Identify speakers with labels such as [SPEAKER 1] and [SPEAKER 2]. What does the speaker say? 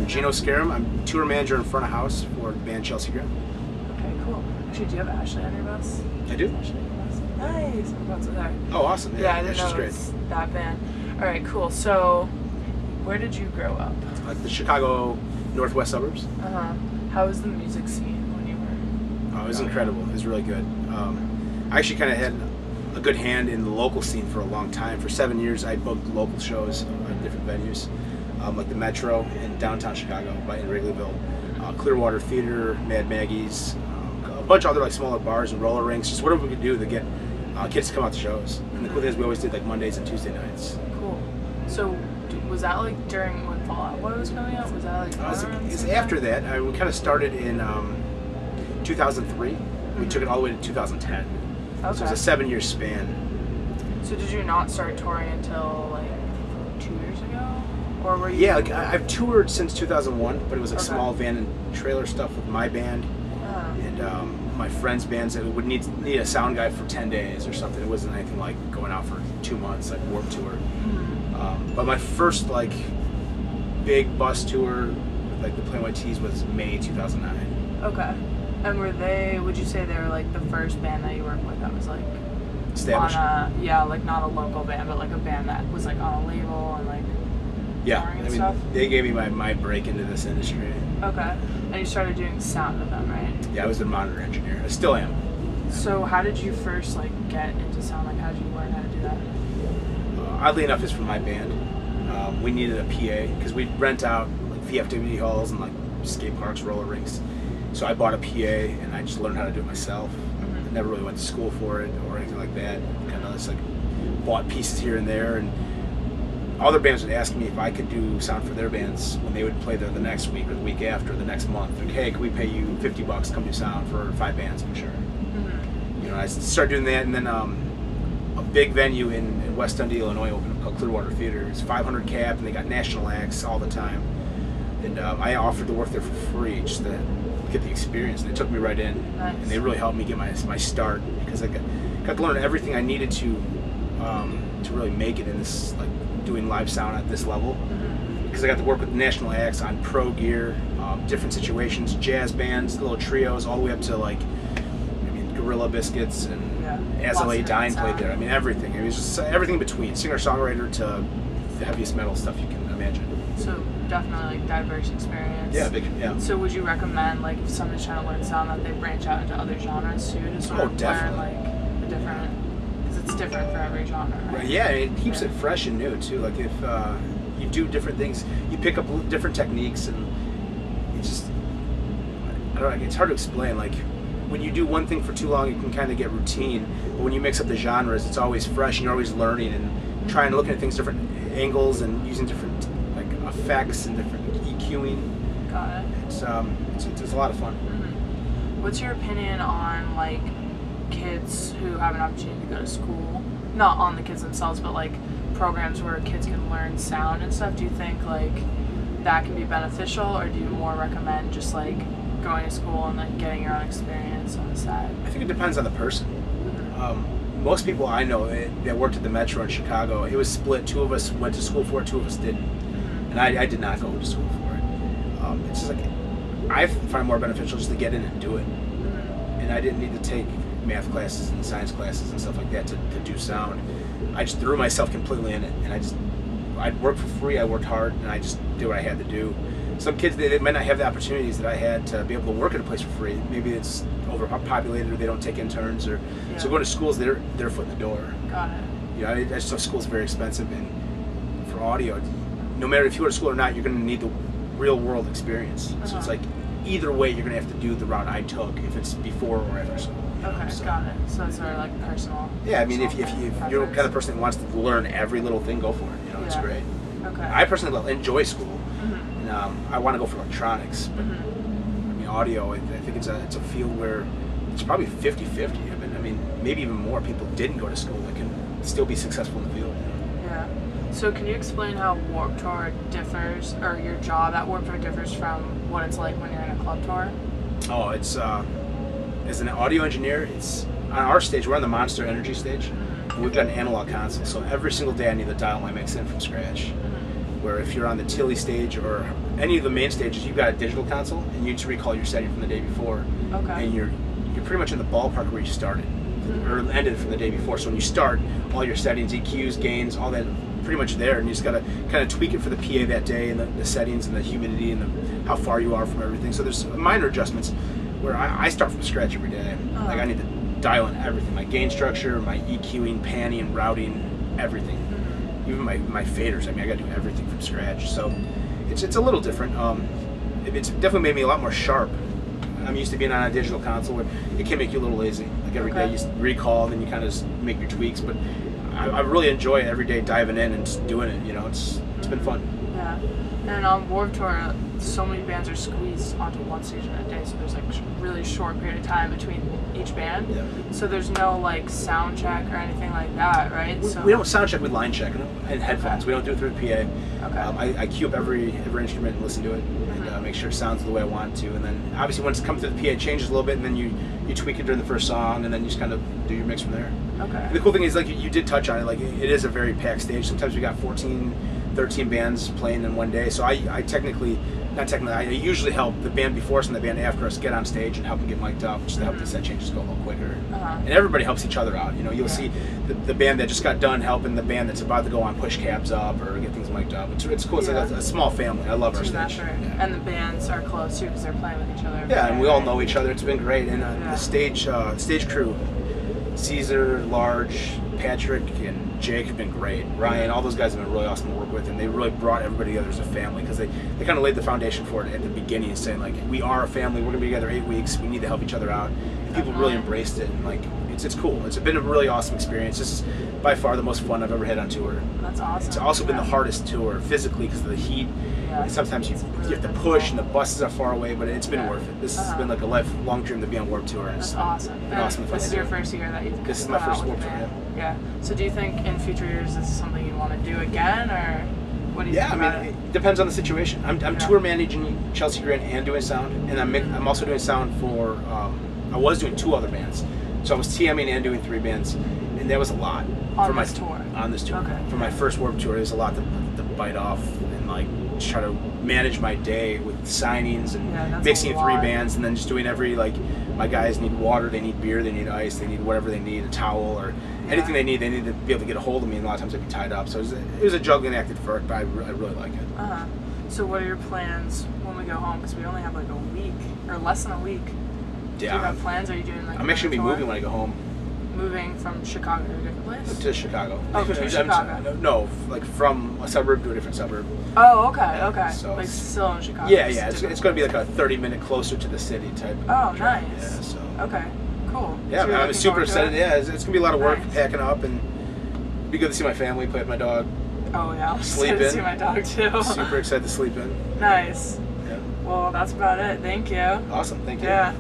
[SPEAKER 1] Gino Scarim. I'm tour manager in front of house for the band Chelsea Grin.
[SPEAKER 2] Okay, cool. Actually, do you have Ashley on your bus?
[SPEAKER 1] I do.
[SPEAKER 2] Ashley on your bus? Nice. What's with her?
[SPEAKER 1] Oh, awesome.
[SPEAKER 2] Yeah, I didn't know
[SPEAKER 1] great.
[SPEAKER 2] it was that band. All right, cool. So, where did you grow up?
[SPEAKER 1] Like the Chicago northwest suburbs.
[SPEAKER 2] How was the music scene when you were?
[SPEAKER 1] Oh, it was incredible. It was really good. I actually kind of had a good hand in the local scene for a long time. For 7 years, I booked local shows at different venues, like the Metro in downtown Chicago, by in Wrigleyville, Clearwater Theater, Mad Maggie's, a bunch of other like smaller bars and roller rinks, just whatever we could do to get kids to come out to shows. And the cool thing is we always did like Mondays and Tuesday nights.
[SPEAKER 2] Cool. So was that like during when Fall Out Boy was coming out? Was that like?
[SPEAKER 1] It's after that. We kind of started in 2003. We took it all the way to 2010.
[SPEAKER 2] Okay.
[SPEAKER 1] So it was a 7-year span.
[SPEAKER 2] So did you not start touring until like 2 years ago, or were you?
[SPEAKER 1] Yeah, like I've toured since 2001, but it was like small van and trailer stuff with my band and my friends' bands that would need a sound guy for 10 days or something. It wasn't anything like going out for 2 months, like Warped Tour. But my first like big bus tour with like the Plain White T's was May 2009.
[SPEAKER 2] Okay. And were they? Would you say they were like the first band that you worked with that was like
[SPEAKER 1] established?
[SPEAKER 2] Like not a local band, but like a band that was like on a label and like touring and stuff?
[SPEAKER 1] They gave me my break into this industry.
[SPEAKER 2] Okay. And you started doing sound with them, right?
[SPEAKER 1] Yeah, I was their monitor engineer. I still am.
[SPEAKER 2] So how did you first like get into sound? Like how did you learn how to do that?
[SPEAKER 1] Oddly enough, it's from my band. We needed a PA because we'd rent out like VFW halls and like skate parks, roller rinks. So I bought a PA and I just learned how to do it myself. I never really went to school for it or anything like that. Kind of just like bought pieces here and there. And other bands would ask me if I could do sound for their bands when they would play there the next week or the week after, the next month. Like, hey, can we pay you $50 to come do sound for 5 bands? I'm sure. You know, I started doing that, and then a big venue in West Dundee, Illinois opened up called Clearwater Theater. It's 500 cap, and they got national acts all the time. And I offered to work there for free just to get the experience, and they took me right in.
[SPEAKER 2] Nice.
[SPEAKER 1] And they really helped me get my start because I got to learn everything I needed to really make it in this, like doing live sound at this level. Because I got to work with national acts on pro gear, different situations, jazz bands, little trios, all the way up to like, I mean, Gorilla Biscuits and As I Lay Dying played there. I mean, everything. I mean, it was just everything in between, singer-songwriter to the heaviest metal stuff you can imagine.
[SPEAKER 2] So definitely like diverse experience.
[SPEAKER 1] Yeah.
[SPEAKER 2] So would you recommend like if somebody's trying to learn sound that they branch out into other genres too to sort of learn like a different, because it's different for every genre, right?
[SPEAKER 1] Yeah, it keeps it fresh and new too. Like if you do different things, you pick up different techniques, and it's just, I don't know, it's hard to explain. Like when you do one thing for too long, it can kind of get routine. But when you mix up the genres, it's always fresh, and you're always learning and trying to look at things different angles and using different like effects and different EQing.
[SPEAKER 2] Got it.
[SPEAKER 1] It's a lot of fun.
[SPEAKER 2] What's your opinion on like kids who have an opportunity to go to school? Not on the kids themselves, but like programs where kids can learn sound and stuff. Do you think like that can be beneficial, or do you more recommend just like going to school and like getting your own experience on the side?
[SPEAKER 1] I think it depends on the person. Most people I know that worked at the Metro in Chicago, it was split. 2 of us went to school for it, 2 of us didn't. And I did not go to school for it. It's just like, I find it more beneficial just to get in and do it. And I didn't need to take math classes and science classes and stuff like that to do sound. I just threw myself completely in it, and I'd worked for free, I worked hard, and I just did what I had to do. Some kids, they might not have the opportunities that I had to be able to work at a place for free. Maybe it's overpopulated, or they don't take interns, or so going to schools, they're their foot in the door.
[SPEAKER 2] Got it.
[SPEAKER 1] You know, I just know school's very expensive, and for audio, no matter if you go to school or not, you're going to need the real world experience. So it's like either way, you're going to have to do the route I took if it's before or after school.
[SPEAKER 2] Okay, so, got it. So it's sort of like personal.
[SPEAKER 1] Yeah, I mean, if you're the kind of person that wants to learn every little thing, go for it. You know, it's great.
[SPEAKER 2] Okay.
[SPEAKER 1] I personally enjoy school, and I want to go for electronics. But, I mean, audio, I think it's a field where it's probably 50-50. I mean, maybe even more people didn't go to school that can still be successful in the field.
[SPEAKER 2] Yeah. So can you explain how Warped Tour differs, or your job at Warped Tour differs from what it's like when you're in a club tour?
[SPEAKER 1] Oh, it's as an audio engineer, it's on our stage. We're on the Monster Energy stage, and we've got an analog console. So every single day, I need to dial my mix in from scratch. where if you're on the Tilly stage or any of the main stages, you've got a digital console, and you just recall your setting from the day before, and you're pretty much in the ballpark where you started or ended from the day before. So when you start, all your settings, EQs, gains, all that, pretty much there, and you just got to kind of tweak it for the PA that day, and the settings and the humidity and how far you are from everything. So there's minor adjustments where I start from scratch every day. Like I need to dial in everything, my gain structure, my EQing, panning, routing, everything. Even my faders. I mean, I got to do everything from scratch. So it's a little different. It's definitely made me a lot more sharp. I'm used to being on a digital console where it can make you a little lazy. Like every day you recall, then you kind of just make your tweaks. But I really enjoy it every day, diving in and just doing it. You know, it's been fun.
[SPEAKER 2] Yeah. And on Warped Tour, so many bands are squeezed onto one stage in a day, so there's like really short period of time between each band. Yeah. So there's no like sound check or anything like that, right?
[SPEAKER 1] We don't sound check with line check and headphones. We don't do it through the PA. I cue up every instrument and listen to it and make sure it sounds the way I want it to. And then obviously once it comes to the PA, it changes a little bit, and then you tweak it during the first song, and then you just kind of do your mix from there.
[SPEAKER 2] Okay.
[SPEAKER 1] The cool thing is, like you did touch on it, like it is a very packed stage. Sometimes we got 14, 13 bands playing in one day. So I usually help the band before us and the band after us get on stage and help them get mic'd up, just to help the set changes go a little quicker. And everybody helps each other out. You know, you'll see the band that just got done helping the band that's about to go on push cabs up or get things mic'd up. It's cool. It's like a small family. I love our stage.
[SPEAKER 2] Yeah. And the bands are close too because they're playing with each other.
[SPEAKER 1] Yeah, and we all know each other. It's been great. And the stage crew, Caesar, Large, Patrick, and Jake have been great. Ryan, all those guys have been really awesome to work with, and they really brought everybody together as a family because they kind of laid the foundation for it at the beginning, saying like, we are a family, we're gonna be together 8 weeks, we need to help each other out. And people really embraced it, and like it's cool. It's been a really awesome experience. This is by far the most fun I've ever had on tour.
[SPEAKER 2] That's awesome.
[SPEAKER 1] It's also been the hardest tour physically because of the heat. And sometimes you have to push, and the buses are far away, but it's been worth it. This has been like a lifelong dream to be on Warped Tour.
[SPEAKER 2] That's awesome.
[SPEAKER 1] Been awesome.
[SPEAKER 2] This is your first year that you've
[SPEAKER 1] This is my first Warped Tour.
[SPEAKER 2] Yeah. So do you think in future years this is something you want to do again, or what do you think about it?
[SPEAKER 1] It depends on the situation. I'm tour managing Chelsea Grin and doing sound, and I'm also doing sound for. I was doing 2 other bands, so I was TMing and doing 3 bands, and that was a lot
[SPEAKER 2] on this tour.
[SPEAKER 1] On this tour,
[SPEAKER 2] okay.
[SPEAKER 1] For my first Warped Tour, there's a lot to bite off and like try to manage my day with signings and mixing 3 bands, and then just doing my guys need water, they need beer, they need ice, they need whatever they need, a towel or anything they need to be able to get a hold of me, and a lot of times I'd be tied up. So it was a juggling act at first, but I really like it.
[SPEAKER 2] So what are your plans when we go home? Because we only have like a week, or less than a week.
[SPEAKER 1] Yeah.
[SPEAKER 2] Do you have plans? Are you doing like
[SPEAKER 1] I'm actually going to be moving when I go home.
[SPEAKER 2] Moving from Chicago to a different place?
[SPEAKER 1] To Chicago.
[SPEAKER 2] Oh, to Chicago.
[SPEAKER 1] No, like from a suburb to a different suburb.
[SPEAKER 2] Oh, okay.
[SPEAKER 1] So
[SPEAKER 2] like still in Chicago.
[SPEAKER 1] Yeah. It's going to be like a 30-minute closer to the city type.
[SPEAKER 2] Oh,
[SPEAKER 1] drive.
[SPEAKER 2] nice.
[SPEAKER 1] Yeah, so.
[SPEAKER 2] Okay, cool.
[SPEAKER 1] Yeah,
[SPEAKER 2] so
[SPEAKER 1] I'm super excited. Yeah, it's going to be a lot of work,
[SPEAKER 2] nice.
[SPEAKER 1] packing up, and it'd be good to see my family, play with my dog.
[SPEAKER 2] Oh yeah,
[SPEAKER 1] sleep in.
[SPEAKER 2] To see my dog too.
[SPEAKER 1] Super excited to sleep in.
[SPEAKER 2] Nice.
[SPEAKER 1] Yeah.
[SPEAKER 2] Well, that's about it. Thank you.
[SPEAKER 1] Awesome. Thank you.
[SPEAKER 2] Yeah.